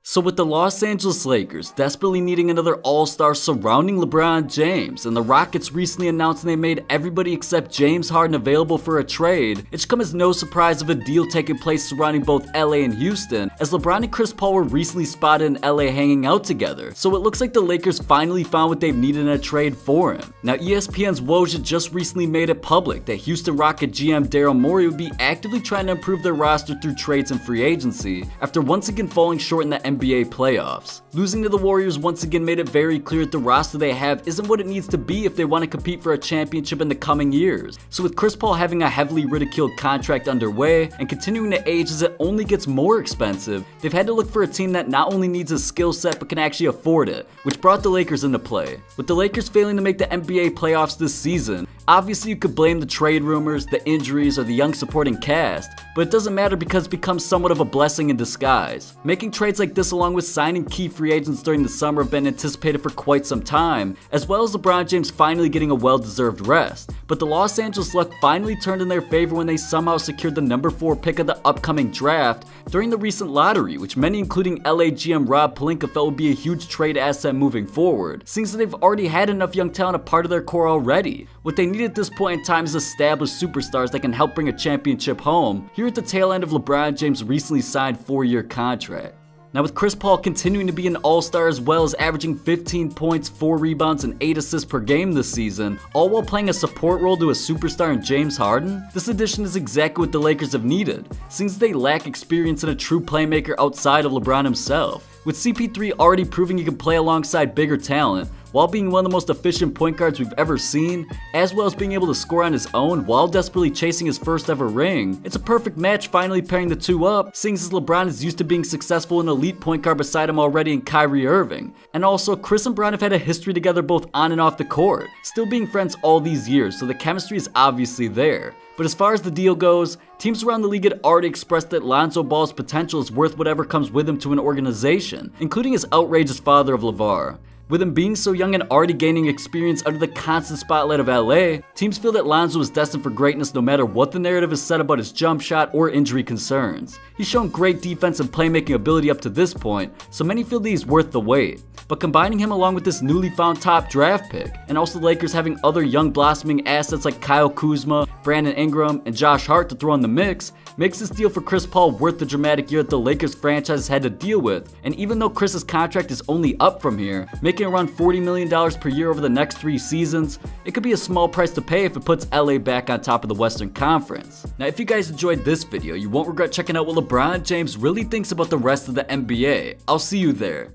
So with the Los Angeles Lakers desperately needing another all-star surrounding LeBron James, and the Rockets recently announcing they made everybody except James Harden available for a trade, it should come as no surprise of a deal taking place surrounding both LA and Houston, as LeBron and Chris Paul were recently spotted in LA hanging out together. So it looks like the Lakers finally found what they've needed in a trade for him. Now ESPN's Woj just recently made it public that Houston Rocket GM Daryl Morey would be actively trying to improve their roster through trades and free agency, after once again falling short in the NBA playoffs. Losing to the Warriors once again made it very clear that the roster they have isn't what it needs to be if they want to compete for a championship in the coming years. So with Chris Paul having a heavily ridiculed contract underway and continuing to age as it only gets more expensive, they've had to look for a team that not only needs a skill set but can actually afford it, which brought the Lakers into play. With the Lakers failing to make the NBA playoffs this season, obviously you could blame the trade rumors, the injuries, or the young supporting cast, but it doesn't matter because it becomes somewhat of a blessing in disguise. Making trades like this along with signing key free agents during the summer have been anticipated for quite some time, as well as LeBron James finally getting a well-deserved rest. But the Los Angeles luck finally turned in their favor when they somehow secured the number 4 pick of the upcoming draft during the recent lottery, which many including LA GM Rob Pelinka felt would be a huge trade asset moving forward, since they've already had enough young talent a part of their core already. What they need at this point in time is established superstars that can help bring a championship home, here at the tail end of LeBron James' recently signed 4-year contract. Now with Chris Paul continuing to be an all-star as well as averaging 15 points, 4 rebounds, and 8 assists per game this season, all while playing a support role to a superstar in James Harden, this addition is exactly what the Lakers have needed, since they lack experience in a true playmaker outside of LeBron himself. With CP3 already proving he can play alongside bigger talent, while being one of the most efficient point guards we've ever seen, as well as being able to score on his own while desperately chasing his first ever ring, it's a perfect match finally pairing the two up, seeing as LeBron is used to being successful in an elite point guard beside him already in Kyrie Irving. And also, Chris and Bron have had a history together both on and off the court, still being friends all these years, so the chemistry is obviously there. But as far as the deal goes, teams around the league had already expressed that Lonzo Ball's potential is worth whatever comes with him to an organization, including his outrageous father of LeVar. With him being so young and already gaining experience under the constant spotlight of LA, teams feel that Lonzo is destined for greatness no matter what the narrative is said about his jump shot or injury concerns. He's shown great defense and playmaking ability up to this point, so many feel that he's worth the wait. But combining him along with this newly found top draft pick, and also the Lakers having other young blossoming assets like Kyle Kuzma, Brandon Ingram, and Josh Hart to throw in the mix, makes this deal for Chris Paul worth the dramatic year that the Lakers franchise had to deal with. And even though Chris's contract is only up from here, making around $40 million per year over the next 3 seasons, it could be a small price to pay if it puts LA back on top of the Western Conference. Now if you guys enjoyed this video, you won't regret checking out what LeBron James really thinks about the rest of the NBA. I'll see you there.